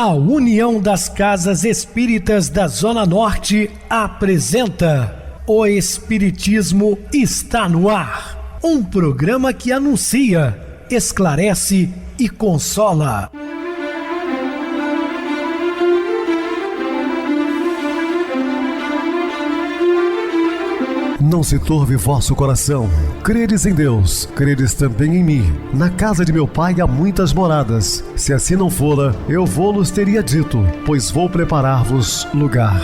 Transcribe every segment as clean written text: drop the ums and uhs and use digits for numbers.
A União das Casas Espíritas da Zona Norte apresenta O Espiritismo está no ar. Um programa que anuncia, esclarece e consola. Não se turve vosso coração. Credes em Deus, credes também em mim. Na casa de meu pai há muitas moradas. Se assim não fora, eu vou-los teria dito, pois vou preparar-vos lugar.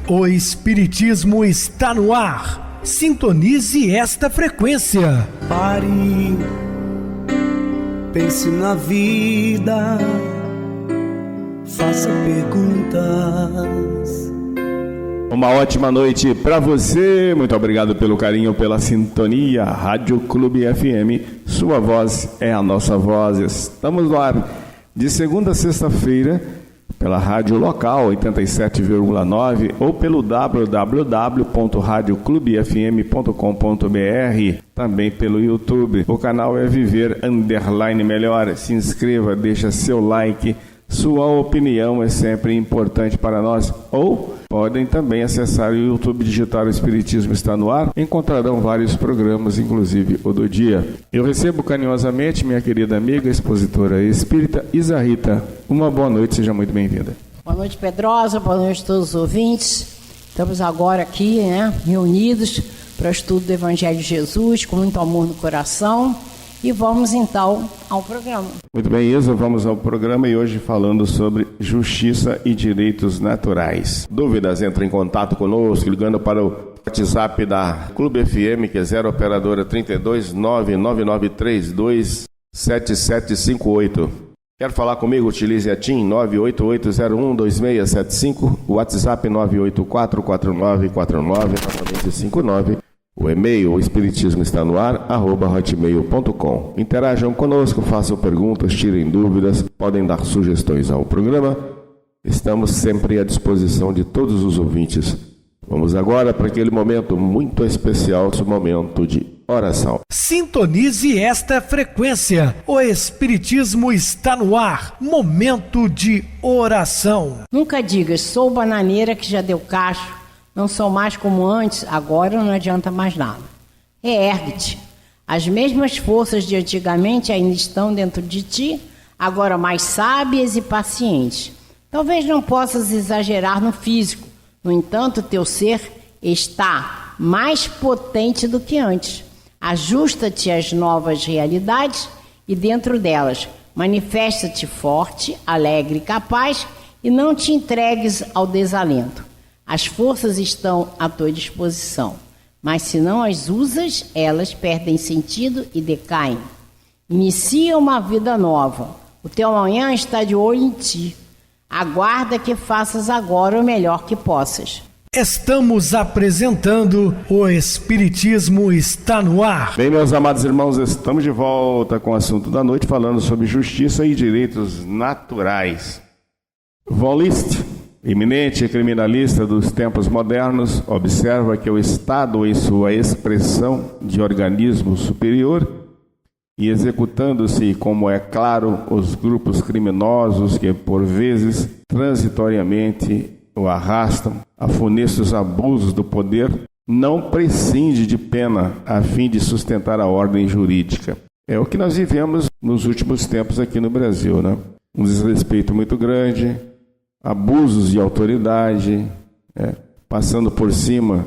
O Espiritismo está no ar. Sintonize esta frequência. Pare, pense na vida, faça perguntas. Uma ótima noite para você, muito obrigado pelo carinho, pela sintonia. Rádio Clube FM, sua voz é a nossa voz. Estamos no ar de segunda a sexta-feira pela rádio local 87,9 ou pelo www.radioclubefm.com.br, também pelo YouTube. O canal é Viver _Melhor. Se inscreva, deixa seu like. Sua opinião é sempre importante para nós. Ou podem também acessar o YouTube, digitar O Espiritismo está no ar. Encontrarão vários programas, inclusive o do dia. Eu recebo carinhosamente minha querida amiga, expositora espírita Isa Rita. Uma boa noite, seja muito bem-vinda. Boa noite, Pedrosa. Boa noite a todos os ouvintes. Estamos agora aqui, reunidos para o estudo do Evangelho de Jesus, com muito amor no coração. E vamos então ao programa. Muito bem, Isa, vamos ao programa e hoje falando sobre justiça e direitos naturais. Dúvidas, entre em contato conosco, ligando para o WhatsApp da Clube FM, que é 0 operadora 32 99932 7758. Quer falar comigo? Utilize a TIM 988012675, o WhatsApp 984494959. O e-mail, o espiritismo está no ar, @hotmail.com. Interajam conosco, façam perguntas, tirem dúvidas, podem dar sugestões ao programa. Estamos sempre à disposição de todos os ouvintes. Vamos agora para aquele momento muito especial, o momento de oração. Sintonize esta frequência. O Espiritismo está no ar. Momento de oração. Nunca digas, sou bananeira que já deu cacho. Não sou mais como antes, agora não adianta mais nada. Reergue-te. As mesmas forças de antigamente ainda estão dentro de ti, agora mais sábias e pacientes. Talvez não possas exagerar no físico, no entanto, teu ser está mais potente do que antes. Ajusta-te às novas realidades e dentro delas, manifesta-te forte, alegre e capaz e não te entregues ao desalento. As forças estão à tua disposição, mas se não as usas, elas perdem sentido e decaem. Inicia uma vida nova. O teu amanhã está de olho em ti. Aguarda que faças agora o melhor que possas. Estamos apresentando O Espiritismo está no ar. Bem, meus amados irmãos, estamos de volta com o assunto da noite, falando sobre justiça e direitos naturais. Von List, eminente criminalista dos tempos modernos, observa que o Estado, em sua expressão de organismo superior e executando-se, como é claro, os grupos criminosos que, por vezes, transitoriamente o arrastam a funestos abusos do poder, não prescinde de pena a fim de sustentar a ordem jurídica. É o que nós vivemos nos últimos tempos aqui no Brasil, né? Um desrespeito muito grande, abusos de autoridade, passando por cima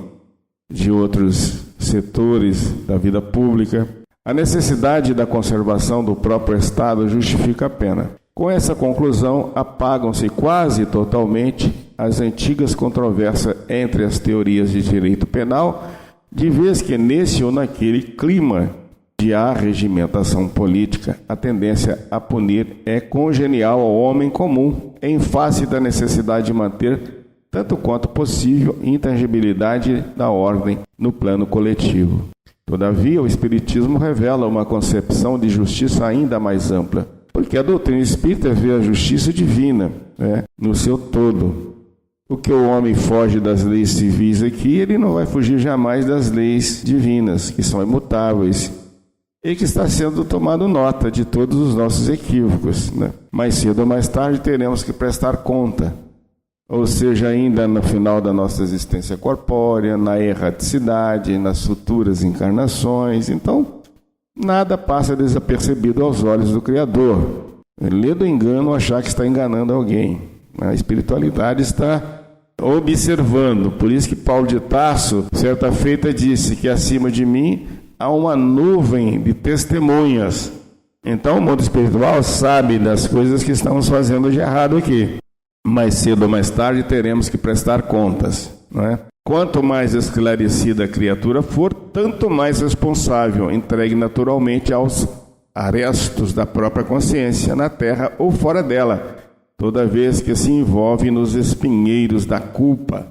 de outros setores da vida pública. A necessidade da conservação do próprio Estado justifica a pena. Com essa conclusão, apagam-se quase totalmente as antigas controvérsias entre as teorias de direito penal, de vez que nesse ou naquele clima de arregimentação política, a tendência a punir é congenial ao homem comum, em face da necessidade de manter, tanto quanto possível, intangibilidade da ordem no plano coletivo. Todavia, o Espiritismo revela uma concepção de justiça ainda mais ampla, porque a doutrina espírita vê a justiça divina, no seu todo. O que o homem foge das leis civis aqui, ele não vai fugir jamais das leis divinas, que são imutáveis, e que está sendo tomado nota de todos os nossos equívocos, né? Mais cedo ou mais tarde teremos que prestar conta, ou seja, ainda no final da nossa existência corpórea, na erraticidade, nas futuras encarnações. Então, nada passa desapercebido aos olhos do Criador. Lê do engano achar que está enganando alguém. A espiritualidade está observando. Por isso que Paulo de Tarso, certa feita, disse que acima de mim há uma nuvem de testemunhas. Então o mundo espiritual sabe das coisas que estamos fazendo de errado aqui. Mais cedo ou mais tarde teremos que prestar contas, não é? Quanto mais esclarecida a criatura for, tanto mais responsável, entregue naturalmente aos arestos da própria consciência, na terra ou fora dela, toda vez que se envolve nos espinheiros da culpa.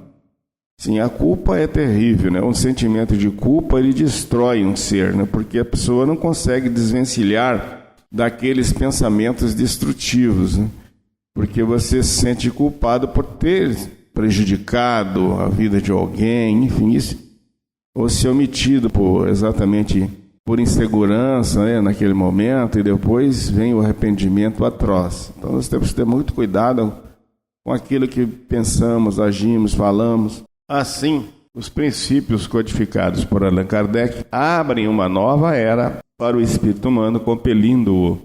Sim, a culpa é terrível, né? Um sentimento de culpa, ele destrói um ser, né? Porque a pessoa não consegue desvencilhar daqueles pensamentos destrutivos, né? Porque você se sente culpado por ter prejudicado a vida de alguém, enfim, isso, ou se omitido exatamente por insegurança, né, naquele momento, e depois vem o arrependimento atroz. Então nós temos que ter muito cuidado com aquilo que pensamos, agimos, falamos. Assim, os princípios codificados por Allan Kardec abrem uma nova era para o espírito humano, compelindo-o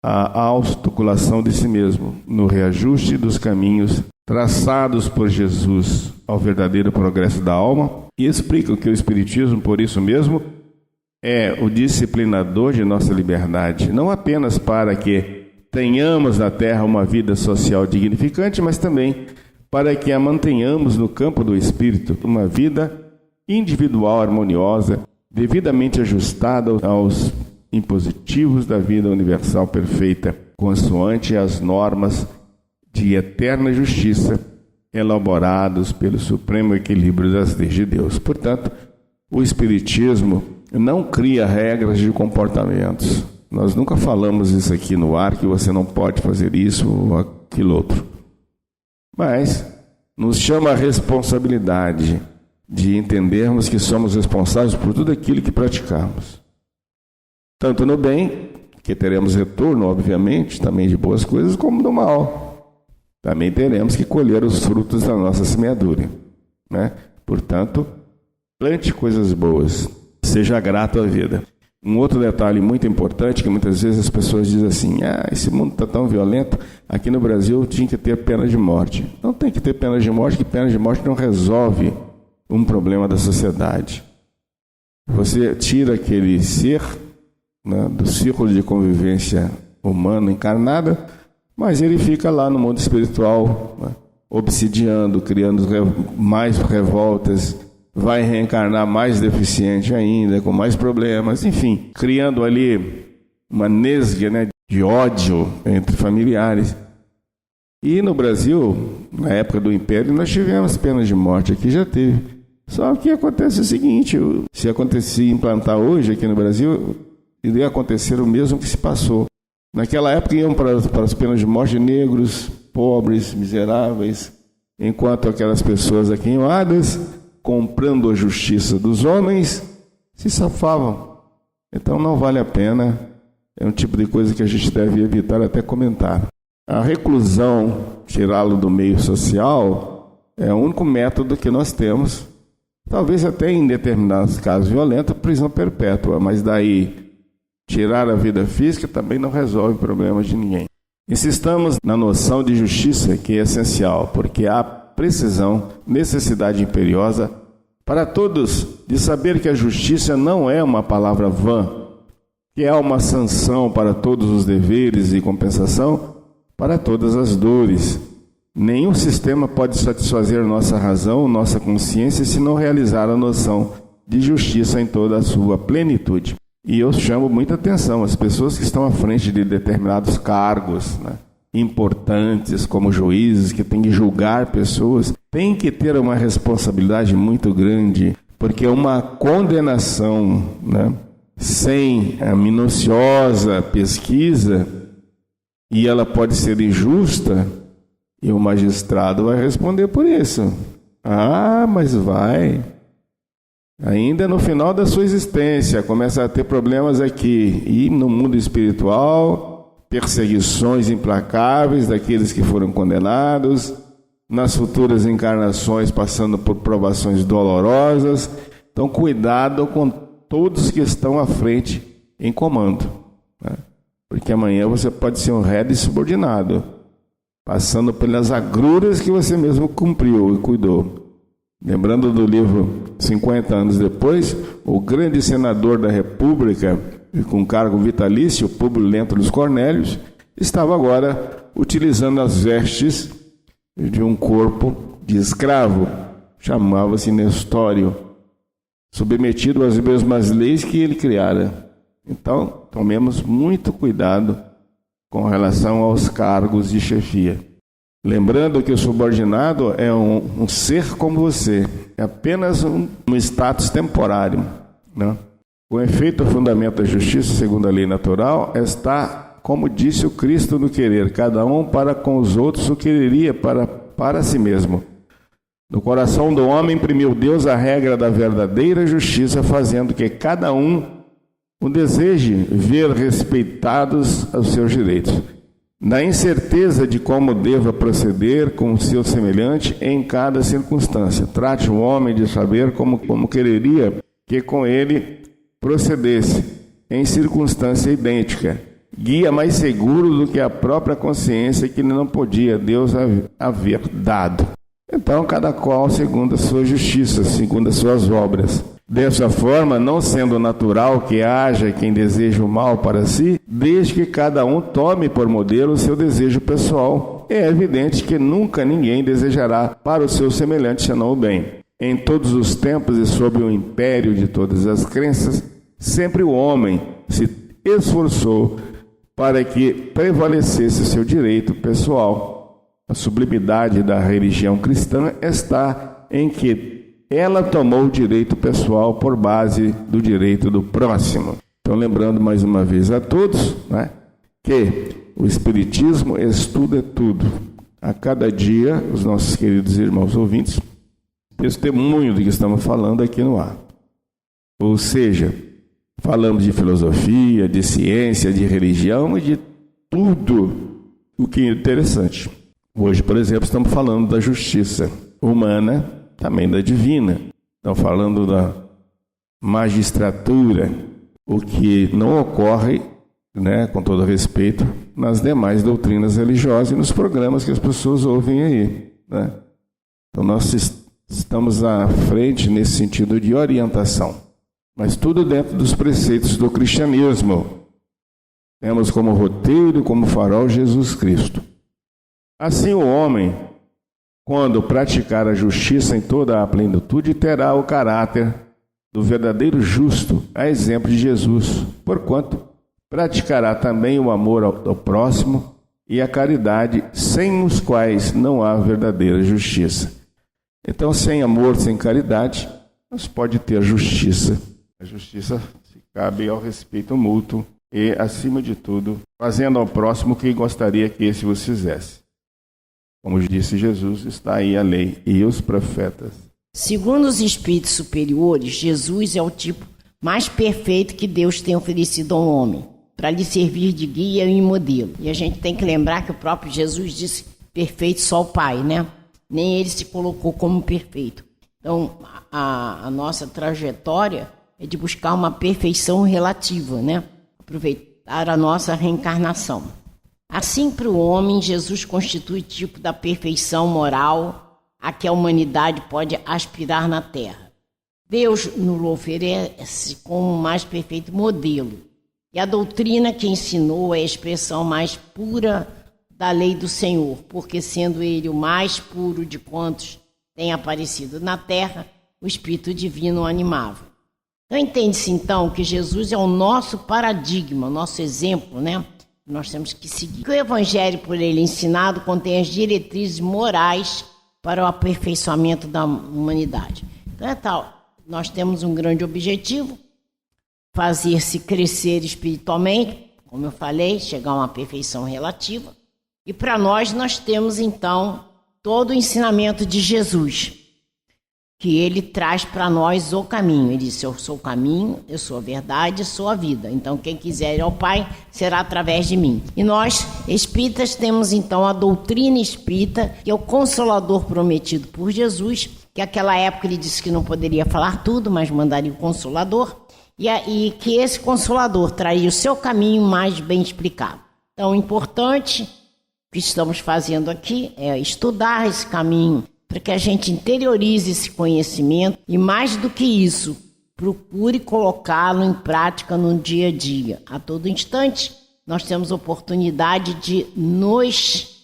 à autoculação de si mesmo, no reajuste dos caminhos traçados por Jesus ao verdadeiro progresso da alma, e explicam que o Espiritismo, por isso mesmo, é o disciplinador de nossa liberdade, não apenas para que tenhamos na Terra uma vida social dignificante, mas também para que a mantenhamos no campo do espírito, uma vida individual harmoniosa, devidamente ajustada aos impositivos da vida universal perfeita, consoante as normas de eterna justiça elaborados pelo supremo equilíbrio das leis de Deus. Portanto, o Espiritismo não cria regras de comportamentos. Nós nunca falamos isso aqui no ar, que você não pode fazer isso ou aquilo outro. Mas nos chama a responsabilidade de entendermos que somos responsáveis por tudo aquilo que praticamos. Tanto no bem, que teremos retorno, obviamente, também de boas coisas, como no mal. Também teremos que colher os frutos da nossa semeadura, né? Portanto, plante coisas boas, seja grato à vida. Um outro detalhe muito importante, que muitas vezes as pessoas dizem assim, esse mundo está tão violento, aqui no Brasil tinha que ter pena de morte. Não tem que ter pena de morte, que pena de morte não resolve um problema da sociedade. Você tira aquele ser, né, do círculo de convivência humana encarnada, mas ele fica lá no mundo espiritual, né, obsidiando, criando mais revoltas, vai reencarnar mais deficiente ainda, com mais problemas, enfim, criando ali uma nesga, né, de ódio entre familiares. E no Brasil, na época do Império, nós tivemos pena de morte, aqui já teve. Só que acontece o seguinte, se acontecer implantar hoje aqui no Brasil, iria acontecer o mesmo que se passou. Naquela época iam para as penas de morte negros, pobres, miseráveis, enquanto aquelas pessoas aquinhoadas, comprando a justiça dos homens, se safavam. Então não vale a pena, é um tipo de coisa que a gente deve evitar até comentar. A reclusão, tirá-lo do meio social, é o único método que nós temos, talvez até em determinados casos violentos, prisão perpétua, mas daí tirar a vida física também não resolve problemas de ninguém. Insistamos na noção de justiça, que é essencial, porque há precisão, necessidade imperiosa para todos de saber que a justiça não é uma palavra vã, que é uma sanção para todos os deveres e compensação para todas as dores. Nenhum sistema pode satisfazer nossa razão, nossa consciência, se não realizar a noção de justiça em toda a sua plenitude. E eu chamo muita atenção as pessoas que estão à frente de determinados cargos, né, importantes, como juízes, que têm que julgar pessoas, têm que ter uma responsabilidade muito grande, porque uma condenação, né, sem a minuciosa pesquisa, e ela pode ser injusta, e o magistrado vai responder por isso. Mas vai. Ainda no final da sua existência, começa a ter problemas aqui. E no mundo espiritual, perseguições implacáveis daqueles que foram condenados, nas futuras encarnações passando por provações dolorosas. Então, cuidado com todos que estão à frente em comando, né? Porque amanhã você pode ser um réu subordinado, passando pelas agruras que você mesmo cumpriu e cuidou. Lembrando do livro 50 anos depois, o grande senador da República, com cargo vitalício, Públio Lentulus Cornélios, estava agora utilizando as vestes de um corpo de escravo, chamava-se Nestório, submetido às mesmas leis que ele criara. Então, tomemos muito cuidado com relação aos cargos de chefia. Lembrando que o subordinado é um ser como você, é apenas um status temporário, né? O efeito e o fundamento da justiça, segundo a lei natural, está, como disse o Cristo, no querer, cada um para com os outros o quereria para si mesmo. No coração do homem imprimiu Deus a regra da verdadeira justiça, fazendo que cada um o deseje ver respeitados os seus direitos. Na incerteza de como deva proceder com o seu semelhante em cada circunstância. Trate o homem de saber como quereria que com ele procedesse em circunstância idêntica. Guia mais seguro do que a própria consciência que não podia Deus haver dado. Então, cada qual segundo a sua justiça, segundo as suas obras. Dessa forma, não sendo natural que haja quem deseje o mal para si, desde que cada um tome por modelo o seu desejo pessoal, é evidente que nunca ninguém desejará para o seu semelhante senão o bem. Em todos os tempos e sob o império de todas as crenças, sempre o homem se esforçou para que prevalecesse o seu direito pessoal. A sublimidade da religião cristã está em que ela tomou o direito pessoal por base do direito do próximo. Então, lembrando mais uma vez a todos, né, que o Espiritismo estuda tudo. A cada dia, os nossos queridos irmãos ouvintes, testemunho do que estamos falando aqui no ar. Ou seja, falamos de filosofia, de ciência, de religião e de tudo o que é interessante. Hoje, por exemplo, estamos falando da justiça humana, também da divina. Estamos falando da magistratura, o que não ocorre, né, com todo respeito, nas demais doutrinas religiosas e nos programas que as pessoas ouvem aí, né? Então nós estamos à frente nesse sentido de orientação, mas tudo dentro dos preceitos do cristianismo. Temos como roteiro, como farol, Jesus Cristo. Assim o homem, quando praticar a justiça em toda a plenitude, terá o caráter do verdadeiro justo, a exemplo de Jesus, porquanto praticará também o amor ao próximo e a caridade, sem os quais não há verdadeira justiça. Então, sem amor, sem caridade, não se pode ter justiça. A justiça se cabe ao respeito mútuo e, acima de tudo, fazendo ao próximo o que gostaria que esse vos fizesse. Como disse Jesus, está aí a lei e os profetas. Segundo os espíritos superiores, Jesus é o tipo mais perfeito que Deus tem oferecido ao homem, para lhe servir de guia e modelo. E a gente tem que lembrar que o próprio Jesus disse perfeito só o Pai, né? Nem ele se colocou como perfeito. Então, a nossa trajetória é de buscar uma perfeição relativa, né? Aproveitar a nossa reencarnação. Assim, para o homem, Jesus constitui tipo da perfeição moral a que a humanidade pode aspirar na Terra. Deus nos oferece como o mais perfeito modelo. E a doutrina que ensinou é a expressão mais pura da lei do Senhor, porque sendo ele o mais puro de quantos tem aparecido na Terra, o Espírito Divino o animava. Então, entende-se então que Jesus é o nosso paradigma, o nosso exemplo, né? Nós temos que seguir. O Evangelho por ele ensinado contém as diretrizes morais para o aperfeiçoamento da humanidade. Então é tal, nós temos um grande objetivo, fazer-se crescer espiritualmente, como eu falei, chegar a uma perfeição relativa. E para nós temos então todo o ensinamento de Jesus. que ele traz para nós o caminho. Ele disse: eu sou o caminho, eu sou a verdade, eu sou a vida. Então quem quiser ir ao Pai será através de mim. E nós, espíritas, temos então a doutrina espírita, que é o Consolador prometido por Jesus, que naquela época ele disse que não poderia falar tudo, mas mandaria o Consolador, e que esse Consolador traria o seu caminho mais bem explicado. Então o importante que estamos fazendo aqui é estudar esse caminho, para que a gente interiorize esse conhecimento e, mais do que isso, procure colocá-lo em prática no dia a dia. A todo instante, nós temos oportunidade de nos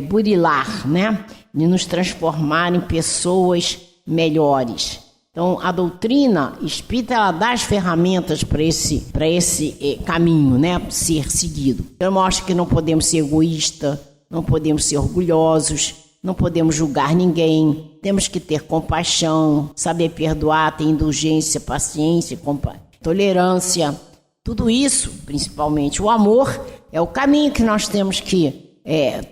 burilar, né? De nos transformar em pessoas melhores. Então, a doutrina espírita, ela dá as ferramentas para esse caminho, né? Ser seguido. Ela mostra que não podemos ser egoístas, não podemos ser orgulhosos, não podemos julgar ninguém, temos que ter compaixão, saber perdoar, ter indulgência, paciência, tolerância. Tudo isso, principalmente o amor, é o caminho que nós temos que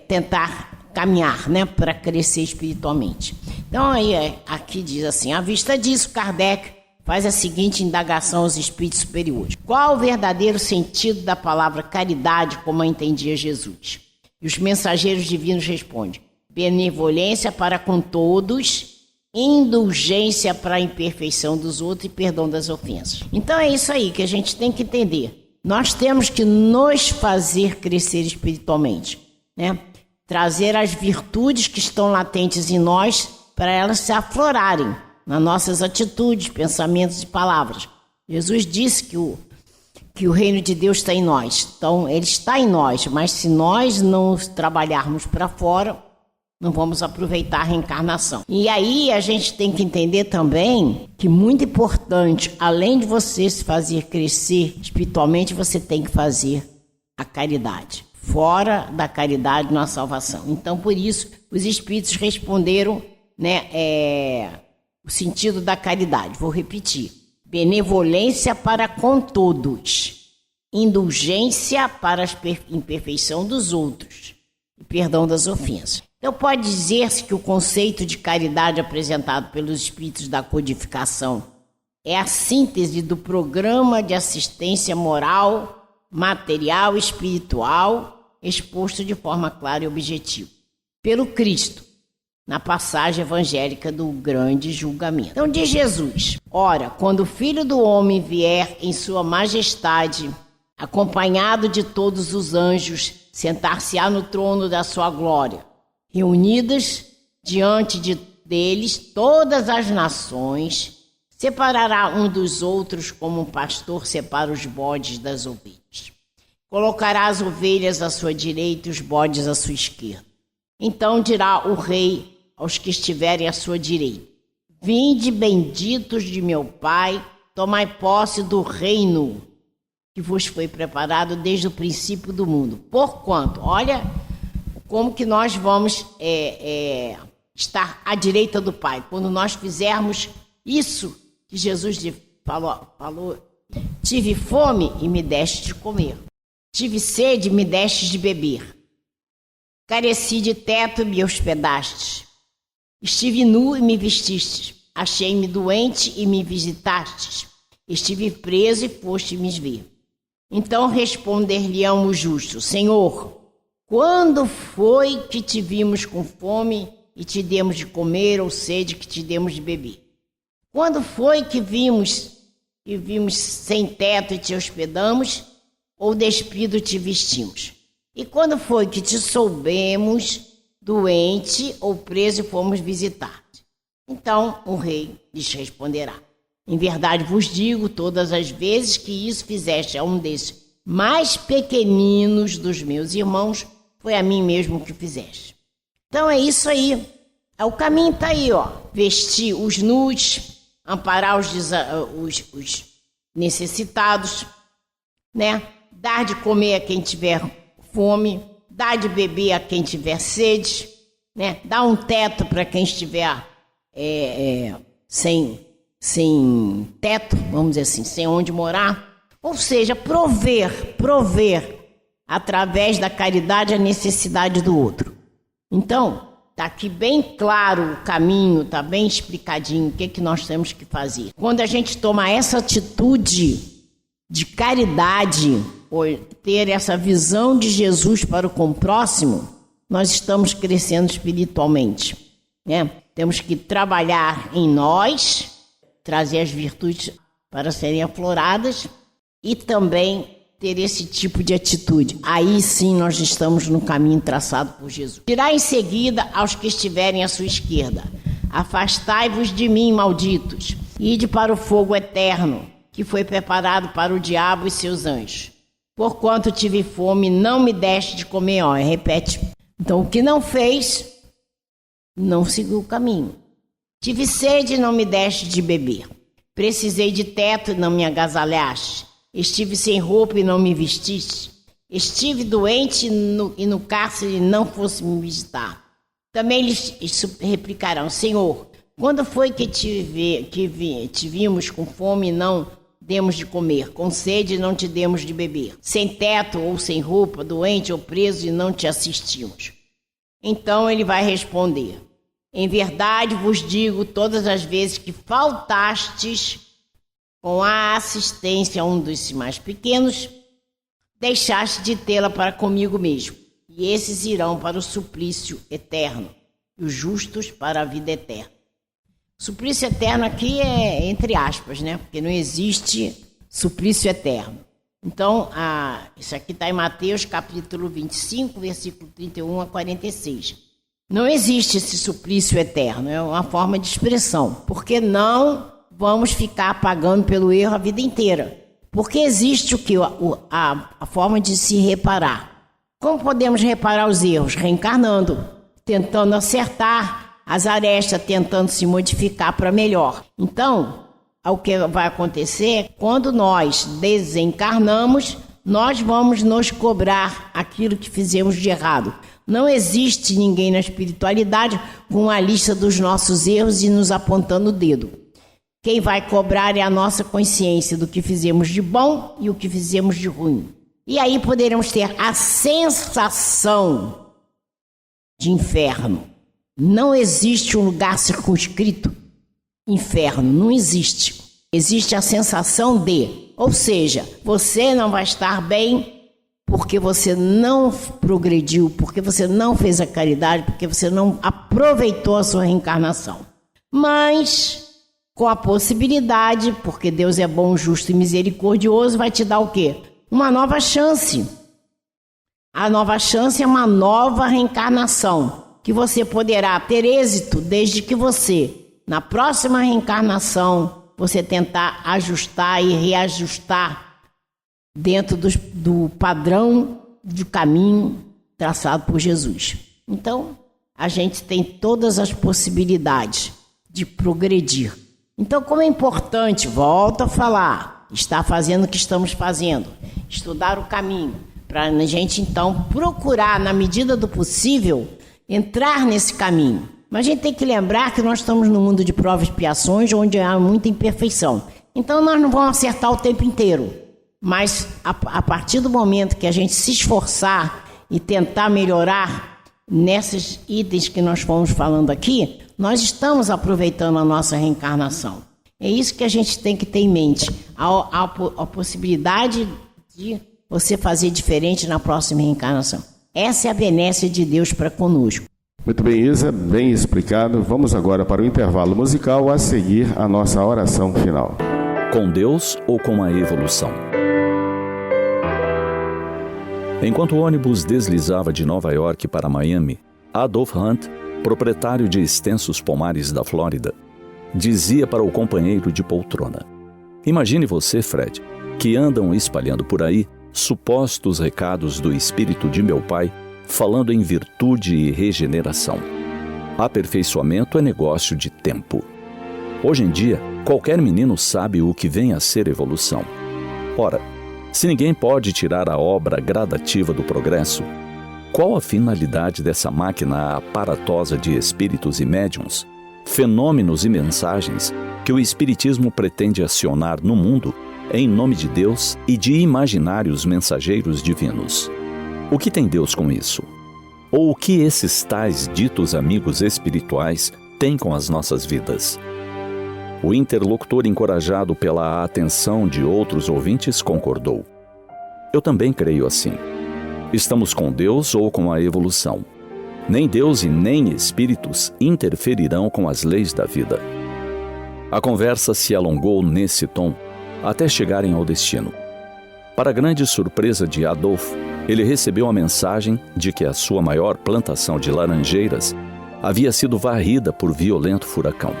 tentar caminhar, né, para crescer espiritualmente. Então, aí aqui diz assim: à vista disso, Kardec faz a seguinte indagação aos espíritos superiores: qual o verdadeiro sentido da palavra caridade, como a entendia Jesus? E os mensageiros divinos respondem: benevolência para com todos, indulgência para a imperfeição dos outros e perdão das ofensas. Então é isso aí que a gente tem que entender. Nós temos que nos fazer crescer espiritualmente, né? Trazer as virtudes que estão latentes em nós para elas se aflorarem nas nossas atitudes, pensamentos e palavras. Jesus disse que o reino de Deus está em nós. Então ele está em nós, mas se nós não trabalharmos para fora, não vamos aproveitar a reencarnação. E aí a gente tem que entender também que, muito importante, além de você se fazer crescer espiritualmente, você tem que fazer a caridade. Fora da caridade não há salvação. Então, por isso, os espíritos responderam, né, o sentido da caridade. Vou repetir: benevolência para com todos, indulgência para a imperfeição dos outros e perdão das ofensas. Então pode dizer-se que o conceito de caridade apresentado pelos espíritos da codificação é a síntese do programa de assistência moral, material e espiritual exposto de forma clara e objetiva pelo Cristo na passagem evangélica do grande julgamento. Então diz Jesus: ora, quando o Filho do Homem vier em sua majestade, acompanhado de todos os anjos, sentar-se-á no trono da sua glória. Reunidas diante deles todas as nações, separará um dos outros como um pastor separa os bodes das ovelhas. Colocará as ovelhas à sua direita e os bodes à sua esquerda. Então dirá o rei aos que estiverem à sua direita: vinde, benditos de meu Pai, tomai posse do reino que vos foi preparado desde o princípio do mundo. Porquanto, olha como que nós vamos estar à direita do Pai. Quando nós fizermos isso que Jesus falou: tive fome e me deste de comer. Tive sede e me deste de beber. Careci de teto e me hospedastes. Estive nu e me vestistes. Achei-me doente e me visitastes. Estive preso e foste-me ver. Então responder-lhe-ão os justos: Senhor, quando foi que te vimos com fome e te demos de comer, ou sede que te demos de beber? Quando foi que vimos sem teto e te hospedamos, ou despido te vestimos? E quando foi que te soubemos doente ou preso e fomos visitar-te? Então o rei lhes responderá: em verdade vos digo, todas as vezes que isso fizeste a um desses mais pequeninos dos meus irmãos, foi a mim mesmo que fizeste. Então é isso aí. O caminho está aí, ó. Vestir os nus, amparar os necessitados, né? Dar de comer a quem tiver fome, dar de beber a quem tiver sede, né? Dar um teto para quem estiver sem teto, vamos dizer assim, sem onde morar. Ou seja, prover através da caridade a necessidade do outro. Então, Está aqui bem claro o caminho, está bem explicadinho o que nós temos que fazer. Quando a gente toma essa atitude de caridade, ou ter essa visão de Jesus para com o próximo, nós estamos crescendo espiritualmente, né? Temos que trabalhar em nós, trazer as virtudes para serem afloradas e também ter esse tipo de atitude. Aí sim nós estamos no caminho traçado por Jesus. Dirá em seguida aos que estiverem à sua esquerda: afastai-vos de mim, malditos, ide para o fogo eterno, que foi preparado para o diabo e seus anjos. Porquanto tive fome, não me deste de comer. Repete. Então, o que não fez, não seguiu o caminho. Tive sede, não me deste de beber. Precisei de teto, e não me agasalhaste. Estive sem roupa e não me vestiste. Estive doente e no cárcere não fosse me visitar. Também lhes replicarão: Senhor, quando foi que te vimos com fome e não demos de comer, com sede e não te demos de beber, sem teto ou sem roupa, doente ou preso e não te assistimos? Então ele vai responder: em verdade vos digo, todas as vezes que faltastes com a assistência a um dos mais pequenos, deixaste de tê-la para comigo mesmo. E esses irão para o suplício eterno, e os justos para a vida eterna. Suplício eterno aqui é entre aspas, né? Porque não existe suplício eterno. Então, isso aqui está em Mateus capítulo 25, versículo 31 a 46. Não existe esse suplício eterno, é uma forma de expressão. Porque não vamos ficar pagando pelo erro a vida inteira. Porque existe o que? A forma de se reparar. Como podemos reparar os erros? Reencarnando, tentando acertar as arestas, tentando se modificar para melhor. Então, o que vai acontecer, quando nós desencarnamos, nós vamos nos cobrar aquilo que fizemos de errado. Não existe ninguém na espiritualidade com a lista dos nossos erros e nos apontando o dedo. Quem vai cobrar é a nossa consciência do que fizemos de bom e o que fizemos de ruim. E aí poderemos ter a sensação de inferno. Não existe um lugar circunscrito inferno, não existe. Existe a sensação de, ou seja, você não vai estar bem porque você não progrediu, porque você não fez a caridade, porque você não aproveitou a sua reencarnação. Mas com a possibilidade, porque Deus é bom, justo e misericordioso, vai te dar o quê? Uma nova chance. A nova chance é uma nova reencarnação, que você poderá ter êxito desde que você, na próxima reencarnação, você tentar ajustar e reajustar dentro do padrão de caminho traçado por Jesus. Então, a gente tem todas as possibilidades de progredir. Então, como é importante, volto a falar, estar fazendo o que estamos fazendo, estudar o caminho, para a gente, então, procurar, na medida do possível, entrar nesse caminho. Mas a gente tem que lembrar que nós estamos num mundo de provas e expiações, onde há muita imperfeição. Então, nós não vamos acertar o tempo inteiro. Mas, a partir do momento que a gente se esforçar e tentar melhorar nesses itens que nós fomos falando aqui, nós estamos aproveitando a nossa reencarnação. É isso que a gente tem que ter em mente. A possibilidade de você fazer diferente na próxima reencarnação. Essa é a benesse de Deus para conosco. Muito bem, Isa, bem explicado. Vamos agora para o intervalo musical, a seguir a nossa oração final. Com Deus ou com a evolução? Enquanto o ônibus deslizava de Nova York para Miami, Adolf Hunt, proprietário de extensos pomares da Flórida, dizia para o companheiro de poltrona: imagine você, Fred, que andam espalhando por aí supostos recados do espírito de meu pai, falando em virtude e regeneração. Aperfeiçoamento é negócio de tempo. Hoje em dia, qualquer menino sabe o que vem a ser evolução. Ora, se ninguém pode tirar a obra gradativa do progresso, qual a finalidade dessa máquina aparatosa de espíritos e médiuns, fenômenos e mensagens que o espiritismo pretende acionar no mundo em nome de Deus e de imaginários mensageiros divinos? O que tem Deus com isso? Ou o que esses tais ditos amigos espirituais têm com as nossas vidas? O interlocutor, encorajado pela atenção de outros ouvintes, concordou. Eu também creio assim. Estamos com Deus ou com a evolução. Nem Deus e nem espíritos interferirão com as leis da vida. A conversa se alongou nesse tom até chegarem ao destino. Para grande surpresa de Adolf, ele recebeu a mensagem de que a sua maior plantação de laranjeiras havia sido varrida por violento furacão.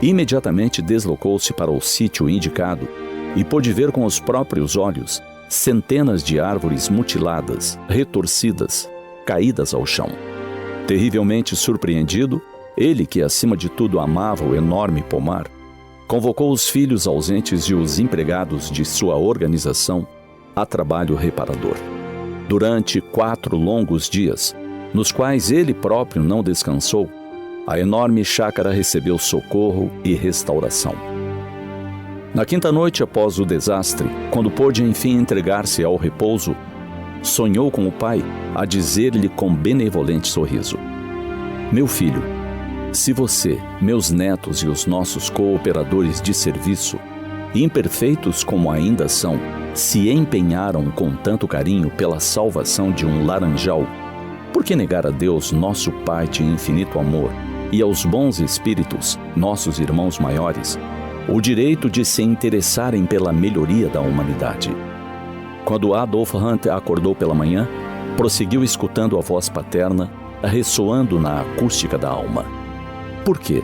Imediatamente deslocou-se para o sítio indicado e pôde ver com os próprios olhos centenas de árvores mutiladas, retorcidas, caídas ao chão. Terrivelmente surpreendido, ele, que acima de tudo amava o enorme pomar, convocou os filhos ausentes e os empregados de sua organização a trabalho reparador. Durante 4 longos dias, nos quais ele próprio não descansou, a enorme chácara recebeu socorro e restauração. Na quinta noite após o desastre, quando pôde enfim entregar-se ao repouso, sonhou com o pai a dizer-lhe com benevolente sorriso: Meu filho, se você, meus netos e os nossos cooperadores de serviço, imperfeitos como ainda são, se empenharam com tanto carinho pela salvação de um laranjal, por que negar a Deus, nosso Pai de infinito amor, e aos bons espíritos, nossos irmãos maiores, o direito de se interessarem pela melhoria da humanidade? Quando Adolf Hunt acordou pela manhã, prosseguiu escutando a voz paterna, ressoando na acústica da alma. Por quê?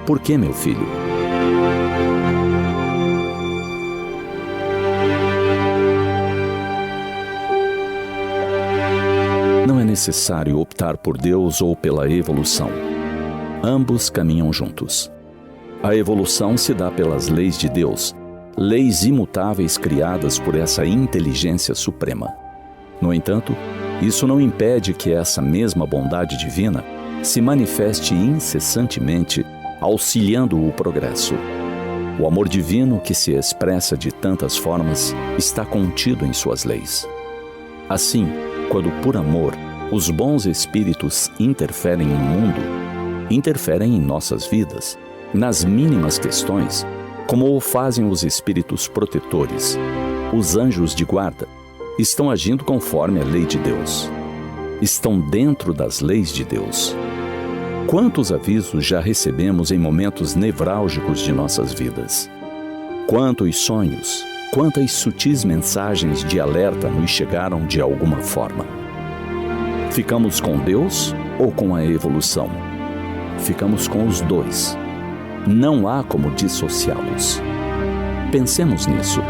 Por que, meu filho? Não é necessário optar por Deus ou pela evolução. Ambos caminham juntos. A evolução se dá pelas leis de Deus, leis imutáveis criadas por essa inteligência suprema. No entanto, isso não impede que essa mesma bondade divina se manifeste incessantemente, auxiliando o progresso. O amor divino, que se expressa de tantas formas, está contido em suas leis. Assim, quando por amor os bons espíritos interferem no mundo, interferem em nossas vidas, nas mínimas questões, como o fazem os espíritos protetores. Os anjos de guarda estão agindo conforme a lei de Deus. Estão dentro das leis de Deus. Quantos avisos já recebemos em momentos nevrálgicos de nossas vidas? Quantos sonhos, quantas sutis mensagens de alerta nos chegaram de alguma forma? Ficamos com Deus ou com a evolução? Ficamos com os dois. Não há como dissociá-los. Pensemos nisso.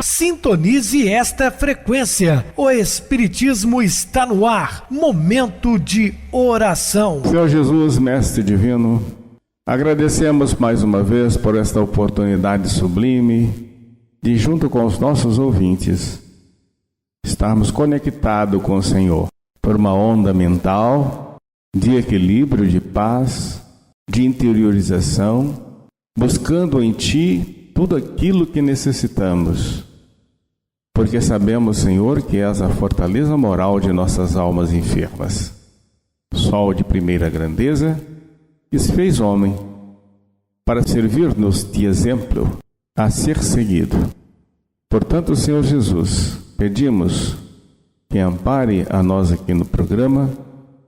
Sintonize esta frequência. O Espiritismo está no ar. Momento de oração. Senhor Jesus, Mestre Divino, agradecemos mais uma vez por esta oportunidade sublime de, junto com os nossos ouvintes, estarmos conectados com o Senhor por uma onda mental de equilíbrio, de paz, de interiorização, buscando em Ti tudo aquilo que necessitamos. Porque sabemos, Senhor, que és a fortaleza moral de nossas almas enfermas. Sol de primeira grandeza, que se fez homem, para servir-nos de exemplo a ser seguido. Portanto, Senhor Jesus, pedimos que ampare a nós aqui no programa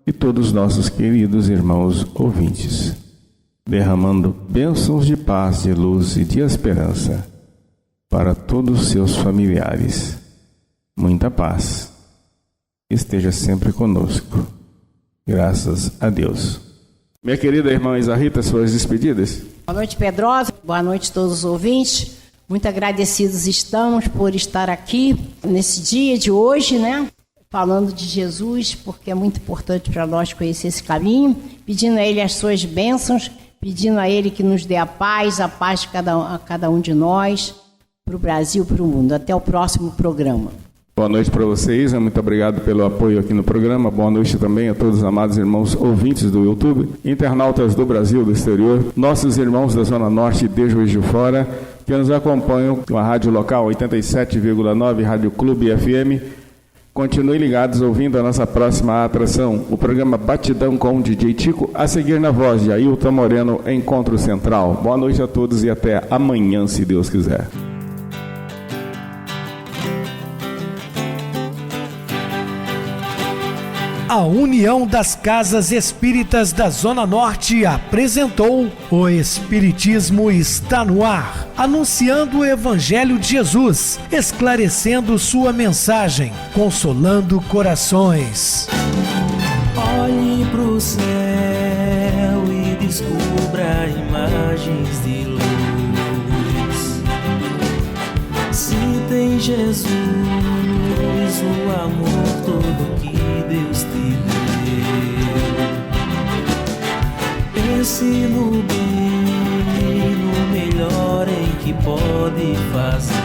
e todos os nossos queridos irmãos ouvintes, derramando bênçãos de paz, de luz e de esperança para todos os seus familiares. Muita paz. Esteja sempre conosco. Graças a Deus. Minha querida irmã Isa Rita, suas despedidas. Boa noite, Pedrosa. Boa noite a todos os ouvintes. Muito agradecidos estamos por estar aqui nesse dia de hoje, né? Falando de Jesus, porque é muito importante para nós conhecer esse caminho, pedindo a Ele as suas bênçãos, pedindo a Ele que nos dê a paz de cada um de nós, para o Brasil, para o mundo. Até o próximo programa. Boa noite para vocês, muito obrigado pelo apoio aqui no programa. Boa noite também a todos os amados irmãos ouvintes do YouTube, internautas do Brasil, do exterior, nossos irmãos da Zona Norte de Juiz de Fora, que nos acompanham com a rádio local 87,9, Rádio Clube FM. Continue ligados ouvindo a nossa próxima atração, o programa Batidão com o DJ Tico, a seguir na voz de Ailton Moreno, Encontro Central. Boa noite a todos e até amanhã, se Deus quiser. A União das Casas Espíritas da Zona Norte apresentou O Espiritismo Está no Ar, anunciando o Evangelho de Jesus, esclarecendo sua mensagem, consolando corações. Olhe pro céu e descubra imagens de luz. Se tem Jesus, o amor todo que Deus te deu. Pense no bem, no melhor em que pode fazer.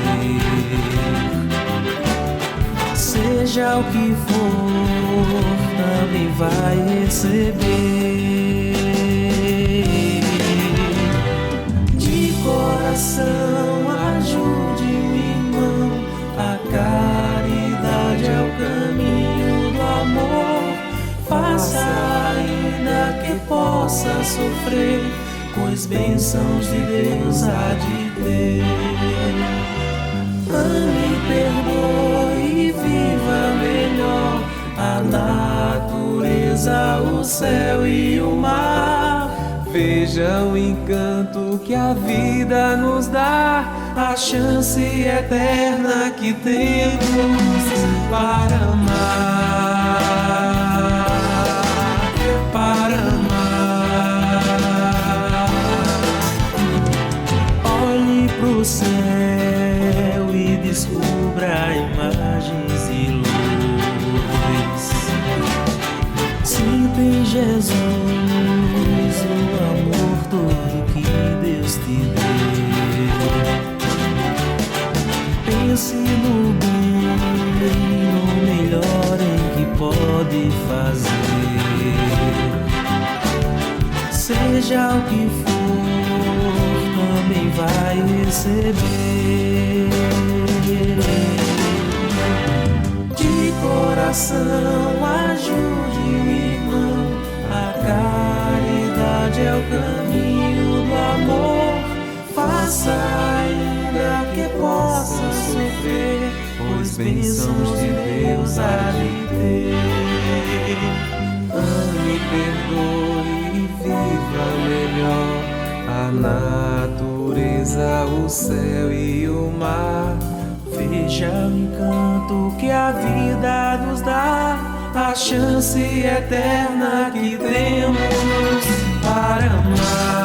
Seja o que for, também vai receber. De coração, ajude o irmão, a caridade é o caminho do amor. Faça ainda que possa sofrer, pois bênçãos de Deus há de ter. Ame, perdoe e viva melhor a natureza, o céu e o mar. Veja o encanto que a vida nos dá, a chance eterna que temos para amar, para amar. Olhe pro céu e descubra imagens de luz. Sinta em Jesus o amor todo que Deus te deu. Pense no bem, no melhor em que pode fazer. Seja o que for, também vai receber. De coração, ajude o irmão, a caridade é o caminho do amor. Faça ainda que possa sofrer, pois bênçãos de Deus há de ter. Ame, perdoe e viva melhor a natureza, o céu e o mar. Veja o encanto que a vida nos dá, a chance eterna que temos para amar.